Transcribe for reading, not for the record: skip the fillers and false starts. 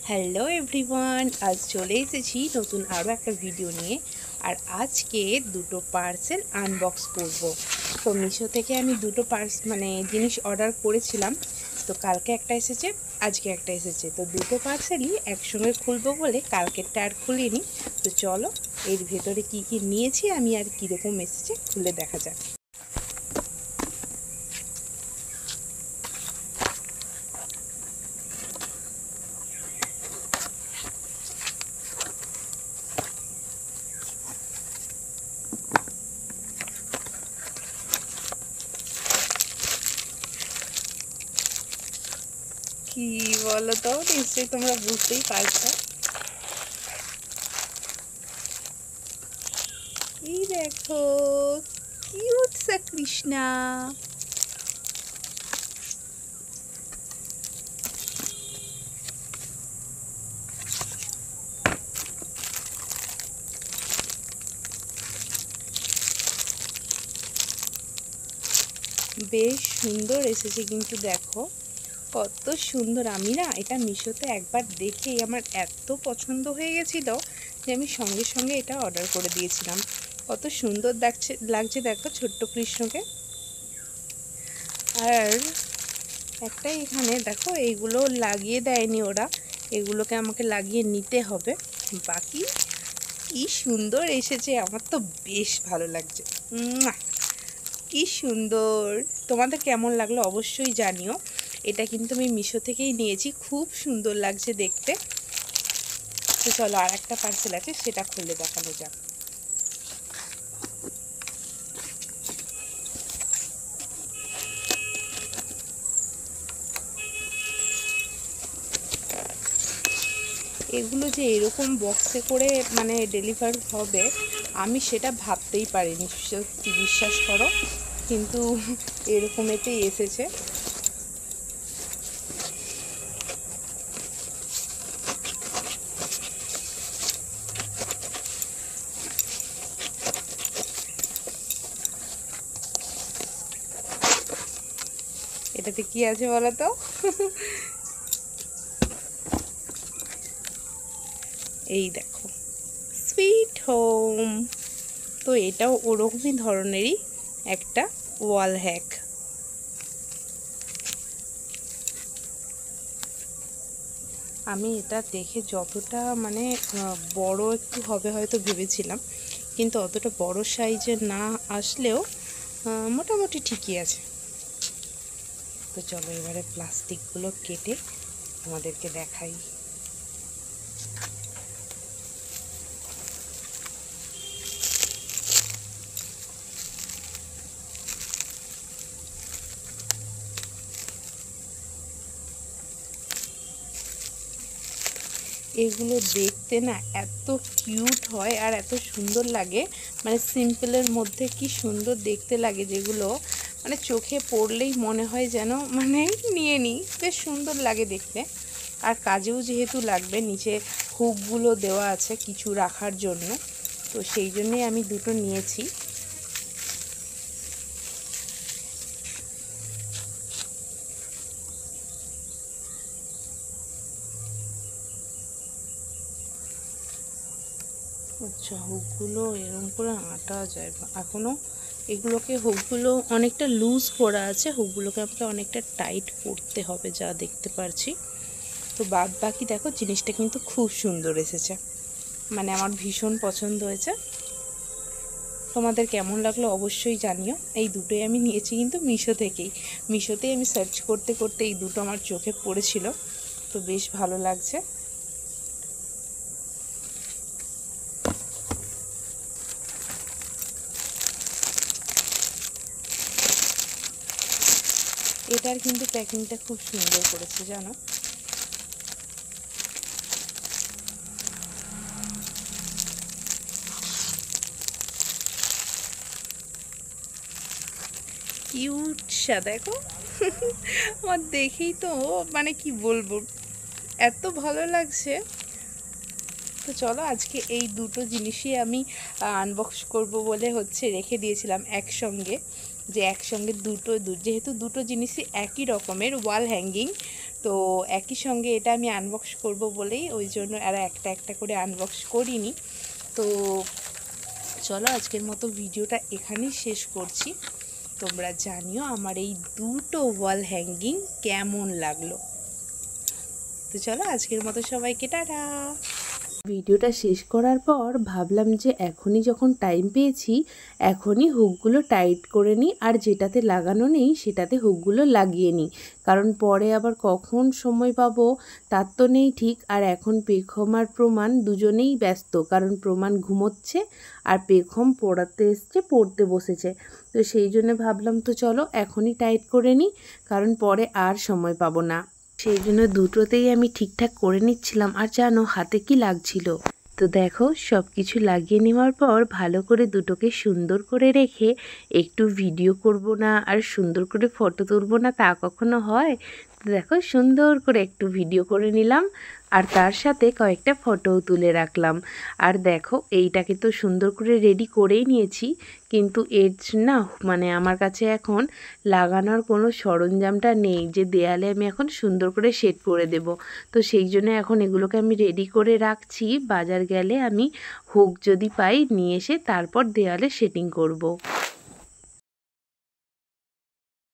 Hello everyone, আজ চলে এসেছি নতুন আরও একটা ভিডিও নিয়ে। আর আজকে দুটো পার্সেল আনবক্স করব। তো মিশো থেকে আমি দুটো জিনিস অর্ডার করেছিলাম। তো কালকে একটা এসেছে, আজকে একটা এসেছে। তো দুটো পার্সেলই একসঙ্গে খুলবো বলে কালকেরটা আর খুলিনি। তো চলো এর ভেতরে কি কি নিয়েছি আমি আর কীরকম এসেছে খুলে দেখা যাক। কি বলো তো, নিশ্চয়ই তোমরা বুঝতেই পারছো। এই দেখো, কিউট সা কৃষ্ণা। বেশ সুন্দর এসেছে কিন্তু দেখো কত সুন্দর। আমি না এটা মিশোতে একবার দেখেই আমার এত পছন্দ হয়ে গেছিল যে আমি সঙ্গে সঙ্গে এটা অর্ডার করে দিয়েছিলাম। কত সুন্দর লাগছে দেখো ছোট্ট কৃষ্ণকে। আর একটা এখানে দেখো, এইগুলো লাগিয়ে দেয়নি ওরা, এগুলোকে আমাকে লাগিয়ে নিতে হবে। বাকি কি সুন্দর এসেছে, আমার তো বেশ ভালো লাগছে। কি সুন্দর, তোমাদের কেমন লাগলো অবশ্যই জানিও। এটা কিন্তু আমি মিশো থেকেই নিয়েছি, খুব সুন্দর লাগছে দেখতে। তো চলো আর একটা পার্সেল আছে, সেটা খুলে দেখানো যাক। এগুলো যে এরকম বক্সে করে ডেলিভার হবে আমি সেটা ভাবতেই পারিনি, সত্যি বিশ্বাস করো। কিন্তু এরকম এতেই এসেছে। এটাতে কি আছে বলো তো? এই দেখো, সুইট হোম। তো এটাও ওরকমই ধরনেরই একটা ওয়াল হ্যাক। আমি এটা দেখে যতটা বড় একটু হবে হয়তো ভেবেছিলাম, কিন্তু অতটা বড় সাইজের না আসলেও মোটামুটি ঠিকই আছে। তো চলো এবারে প্লাস্টিকগুলো কেটে আমাদেরকে দেখাই। এগুলো দেখতে না এত কিউট হয় আর এত সুন্দর লাগে, সিম্পলের মধ্যে কি সুন্দর দেখতে লাগে, যেগুলো চোখে পড়লেই মনে হয় যেন নিয়ে নিই। বেশ সুন্দর লাগে দেখতে। আর কাজেও যেহেতু লাগবে, নিচে হুকগুলো দেওয়া আছে কিছু রাখার জন্য, তো সেই জন্যই আমি দুটো নিয়েছি। আচ্ছা, হুকগুলো এরকম করে আটা যায় এখনও। হুকগুলো অনেকটা লুজ করা আছে, হুকগুলোকে আমাকে অনেকটা টাইট করতে হবে যা দেখতে পারছি। তো বাদ বাকি দেখো, জিনিসটা কিন্তু খুব সুন্দর এসেছে, আমার ভীষণ পছন্দ হয়েছে। তোমাদের কেমন লাগলো অবশ্যই জানিও। এই দুটোই আমি নিয়েছি কিন্তু মিশোতেই আমি সার্চ করতে করতে এই দুটো আমার চোখে পড়েছিল, তো বেশ ভালো লাগছে। এটার কিন্তু প্যাকিংটা খুব সুন্দর করেছে জানো। কিউট সা দেখো। আমার দেখেই তো কি বলবো, এত ভালো লাগছে। তো চলো আজকে এই দুটো জিনিসই আমি আনবক্স করব বলে রেখে দিয়েছিলাম একসঙ্গে, যে একসঙ্গে যেহেতু দুটো জিনিসই একই রকমের ওয়াল হ্যাঙ্গিং, তো একই সঙ্গে এটা আমি আনবক্স করব বলেই ওই জন্য আর একটা একটা করে আনবক্স করিনি। তো চলো আজকের মতো ভিডিওটা এখানেই শেষ করছি। তোমরা জানিও আমার এই দুটো ওয়াল হ্যাঙ্গিং কেমন লাগলো। তো চলো আজকের মতো সবাইকে টাটা। ভিডিওটা শেষ করার পর ভাবলাম যে এখনই যখন টাইম পেয়েছি এখনই হুকগুলো টাইট করে নিই, আর যেটাতে লাগানো নেই সেটাতে হুকগুলো লাগিয়ে নিই, কারণ পরে আবার কখন সময় পাবো তার তো নেই ঠিক। আর এখন পেখম আর প্রমাণ দুজনেই ব্যস্ত, কারণ প্রমাণ ঘুমোচ্ছে আর পেখম পড়তে বসেছে। তো সেই জন্য ভাবলাম তো চলো এখনই টাইট করে নিই, কারণ পরে আর সময় পাবো না। সেই জন্য দুটোতেই আমি ঠিকঠাক করে নিচ্ছিলাম। আর জানো হাতে কি লাগছিল? তো দেখো সব কিছু লাগিয়ে নেওয়ার পর ভালো করে দুটোকে সুন্দর করে রেখে একটু ভিডিও করব না আর সুন্দর করে ফটো তুলবো না, তা কখনো হয়? তো দেখো সুন্দর করে একটু ভিডিও করে নিলাম আর তার সাথে কয়েকটা ফটোও তুলে রাখলাম। আর দেখো এইটাকে তো সুন্দর করে রেডি করেই নিয়েছি, কিন্তু এর না মানে আমার কাছে এখন লাগানোর কোনো সরঞ্জামটা নেই যে দেয়ালে আমি এখন সুন্দর করে সেট করে দেব। তো সেই জন্য এখন এগুলোকে আমি রেডি করে রাখছি, বাজার গেলে আমি হুক যদি পাই নিয়ে এসে তারপর দেয়ালে সেটিং করব।